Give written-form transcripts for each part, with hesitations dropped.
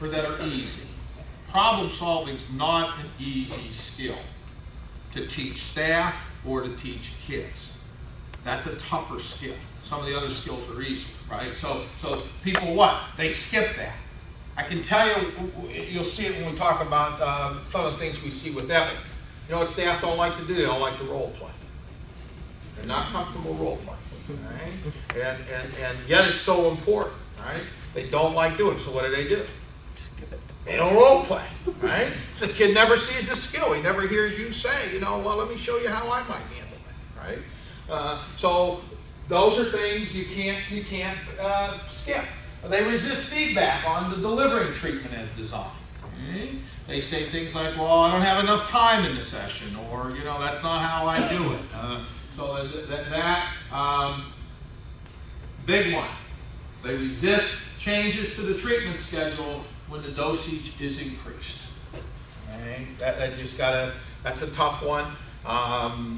or that are easy. Problem solving is not an easy skill to teach staff or to teach kids. That's a tougher skill. Some of the other skills are easy, right? So people what? They skip that. I can tell you, you'll see it when we talk about some of the things we see with ethics. You know what staff don't like to do? They don't like to role play. They're not comfortable role playing, right? And yet it's so important, right? They don't like doing it, so what do? They don't role play, right? So the kid never sees the skill. He never hears you say, you know, well, let me show you how I might handle it, right? So those are things you can't skip. They resist feedback on the delivering treatment as designed. Okay? They say things like, well, I don't have enough time in the session, or, you know, that's not how I do it. So big one. They resist changes to the treatment schedule when the dosage is increased. Okay? That's a tough one.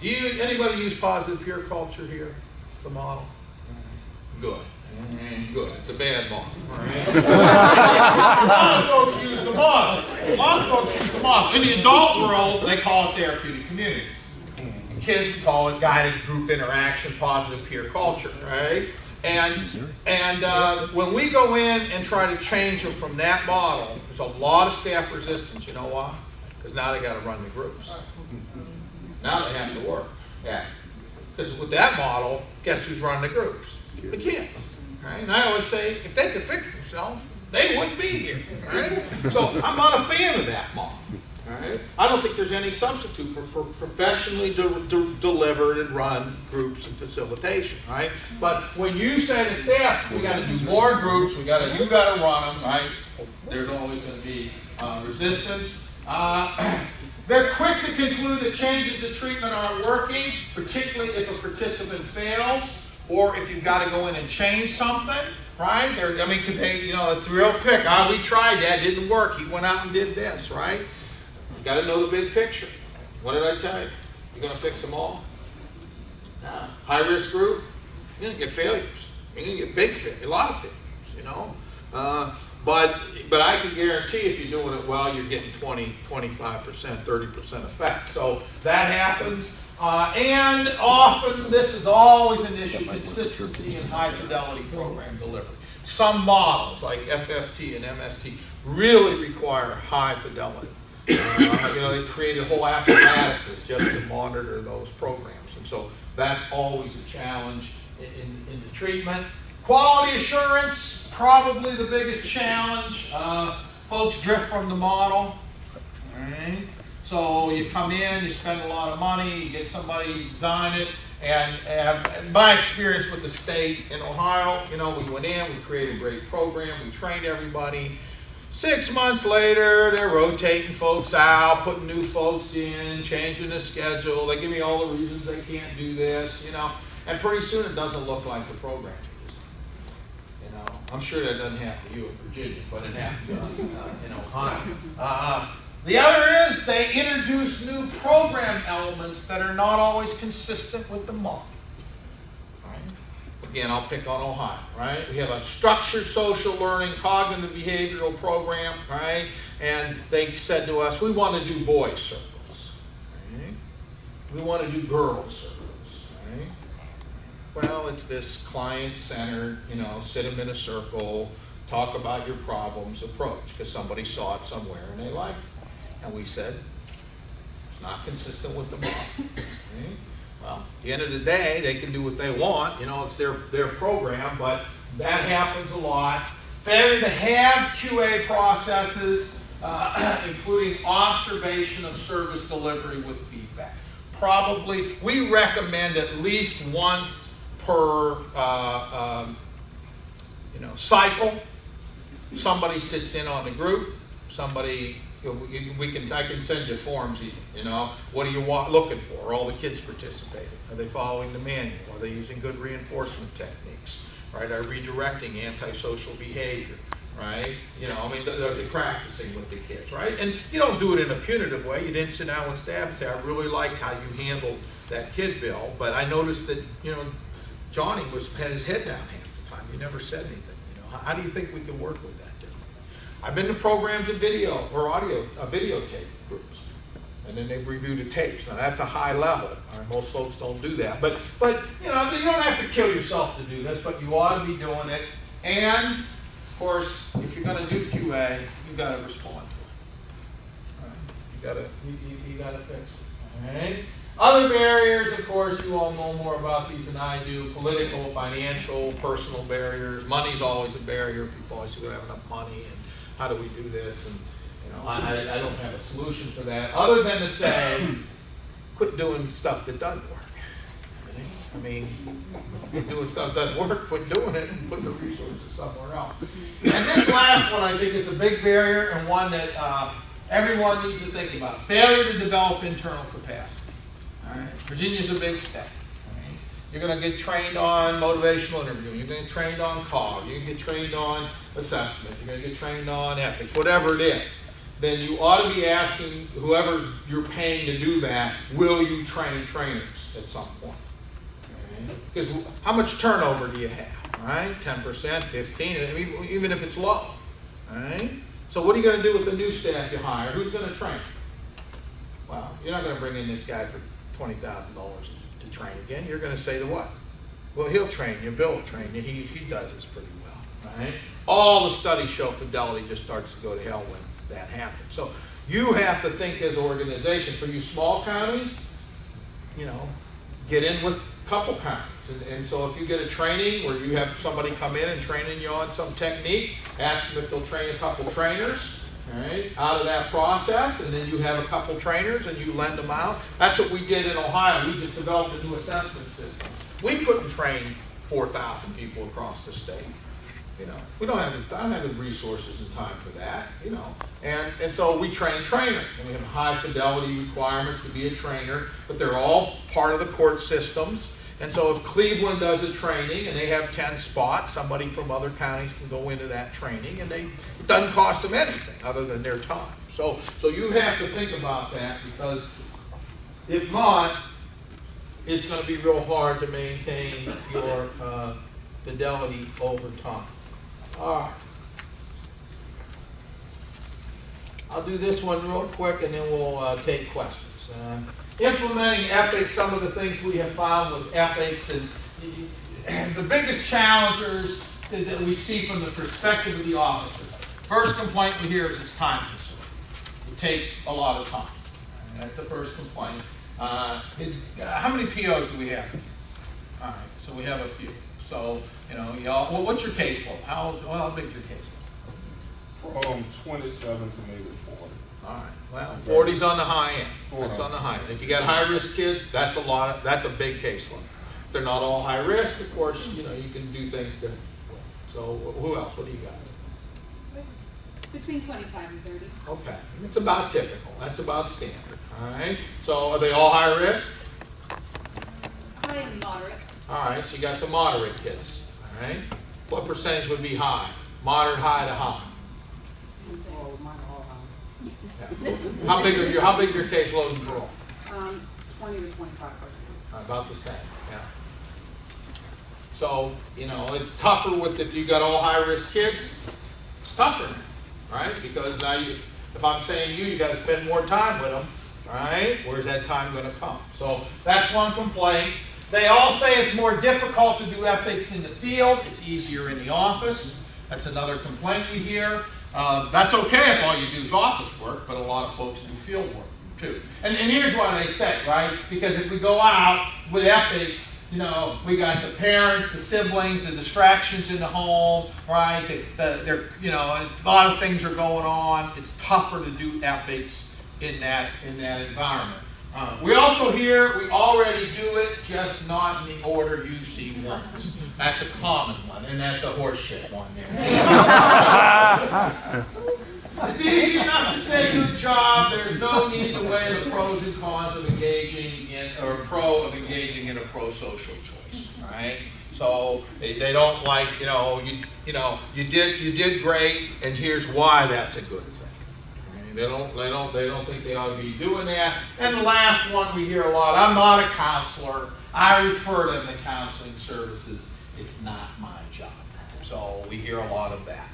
Anybody use positive peer culture here, the model? Good. Good. It's a bad model. Right? A lot of folks use the model. In the adult world, they call it therapeutic community. In kids, we call it guided group interaction, positive peer culture, right? And when we go in and try to change them from that model, there's a lot of staff resistance. You know why? Because now they got to run the groups. Now they have to work. Yeah. Because with that model, guess who's running the groups? The kids. Right? And I always say, if they could fix themselves, they wouldn't be here. Right? So I'm not a fan of that model. Right? I don't think there's any substitute for professionally delivered and run groups and facilitation. Right? But when you say to staff, we got to do more groups, you got to run them. Right? There's always going to be resistance. They're quick to conclude that changes to treatment aren't working, particularly if a participant fails, or if you've got to go in and change something, right? Could they, you know, it's real quick. We tried that, didn't work. He went out and did this, right? You got to know the big picture. What did I tell you? You're going to fix them all? No. High-risk group, you're going to get failures. You're going to get big failures, a lot of failures, you know? But I can guarantee if you're doing it well, you're getting 20, 25%, 30% effect. So that happens. And often, this is always an issue, consistency in high fidelity program delivery. Some models, like FFT and MST, really require high fidelity. They created whole apparatuses just to monitor those programs. And so that's always a challenge in the treatment. Quality assurance, probably the biggest challenge. Folks drift from the model. Right? So you come in, you spend a lot of money, you get somebody to design it, and my experience with the state in Ohio, you know, we went in, we created a great program, we trained everybody. 6 months later, they're rotating folks out, putting new folks in, changing the schedule. They give me all the reasons they can't do this, you know, and pretty soon it doesn't look like the program. You know, I'm sure that doesn't happen to you in Virginia, but it happens to us in Ohio. The other is they introduce new program elements that are not always consistent with the model. Right? Again, I'll pick on Ohio, right? We have a structured social learning, cognitive behavioral program, right? And they said to us, we want to do boys circles. Right? We want to do girls circles. Right? Well, it's this client-centered, you know, sit them in a circle, talk about your problems approach, because somebody saw it somewhere and they liked it. And we said, it's not consistent with the model. Okay? Well, at the end of the day, they can do what they want. You know, it's their program, but that happens a lot. Failure to have QA processes, including observation of service delivery with feedback. Probably, we recommend at least once per cycle. Somebody sits in on the group. Somebody, I can send you forms even, you know. What do you want, looking for? Are all the kids participating? Are they following the manual? Are they using good reinforcement techniques? Right? Are redirecting antisocial behavior? Right? You know, I mean, they're practicing with the kids, right? And you don't do it in a punitive way. You didn't sit down with staff and say, I really liked how you handled that kid, Bill, but I noticed that, you know, Johnny had his head down half the time. He never said anything, you know. How do you think we can work with that differently? I've been to programs of video or audio, videotape groups, and then they review the tapes. Now that's a high level. Most folks don't do that, but you know, you don't have to kill yourself to do this, but you ought to be doing it. And of course, if you're going to do QA, you got to respond to it. Right? You got to fix it. All right. Other barriers, of course, you all know more about these than I do. Political, financial, personal barriers. Money's always a barrier. People always say we don't have enough money, and how do we do this? And you know, I don't have a solution for that, other than to say, quit doing stuff that doesn't work. I mean, you're doing stuff that doesn't work, quit doing it, and put the resources somewhere else. And this last one, I think, is a big barrier, and one that everyone needs to think about. Failure to develop internal capacity. All right. Virginia's a big step. Right. You're going to get trained on motivational interviewing. You're going to get trained on COG. You're going to get trained on assessment. You're going to get trained on ethics, whatever it is. Then you ought to be asking whoever you're paying to do that, will you train trainers at some point? Okay. Because how much turnover do you have? Right? 10%, 15%, even if it's low. Right? So what are you going to do with the new staff you hire? Who's going to train? Well, you're not going to bring in this guy for $20,000 to train again. You're going to say to what? Well, he'll train you. Bill will train you. He does this pretty well. Right? All the studies show fidelity just starts to go to hell when that happens. So you have to think as an organization. For you small counties, you know, get in with a couple counties. And so if you get a training where you have somebody come in and training you on some technique, ask them if they'll train a couple trainers. Right, out of that process, and then you have a couple trainers and you lend them out. That's what we did in Ohio. We just developed a new assessment system. We couldn't train 4,000 people across the state. You know, I don't have the resources and time for that. You know, and so we train trainers, and we have high fidelity requirements to be a trainer, but they're all part of the court systems. And so if Cleveland does a training and they have 10 spots, somebody from other counties can go into that training, and it doesn't cost them anything other than their time. So you have to think about that, because if not, it's going to be real hard to maintain your fidelity over time. All right. I'll do this one real quick, and then we'll take questions. Implementing ethics, some of the things we have found with ethics, and the biggest challengers that we see from the perspective of the officers. First complaint we hear is it's time consuming. It takes a lot of time. And that's the first complaint. How many POs do we have? All right, so we have a few. So, you know, y'all, well, what's your caseload? How big is your caseload? From 27 to maybe 40. All right. Well, 40's on the high end. That's on the high end. If you got high-risk kids, that's a big caseload. If they're not all high risk, of course, you know, you can do things different. So who else? What do you got? Between 25 and 30. Okay. It's about typical. That's about standard. All right. So are they all high risk? High and moderate. All right. So you got some moderate kids. All right. What percentage would be high? Moderate, high to high. Oh, mine are all high. Yeah. How big are your caseload in parole? 20 to 25%. About the same. Yeah. So, you know, it's tougher if you got all high-risk kids. It's tougher, right? Because now if I'm saying you got to spend more time with them, right? Where's that time going to come? So that's one complaint. They all say it's more difficult to do ethics in the field. It's easier in the office. That's another complaint we hear. That's okay if all you do is office work, but a lot of folks do field work too. And here's what they say, right? Because if we go out with ethics, you know, we got the parents, the siblings, the distractions in the home, right? You know, a lot of things are going on. It's tougher to do ethics in that environment. We also hear we already do it, just not in the order you see ones. That's a common one, and that's a horseshit one. It's easy enough to say good job. There's no need to weigh the pros and cons of engaging in a pro-social choice, right? So they don't like, you did great, and here's why that's a good thing. They don't think they ought to be doing that. And the last one we hear a lot, I'm not a counselor. I refer them to counseling services. It's not my job. So we hear a lot of that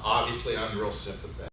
Obviously, I'm real sympathetic.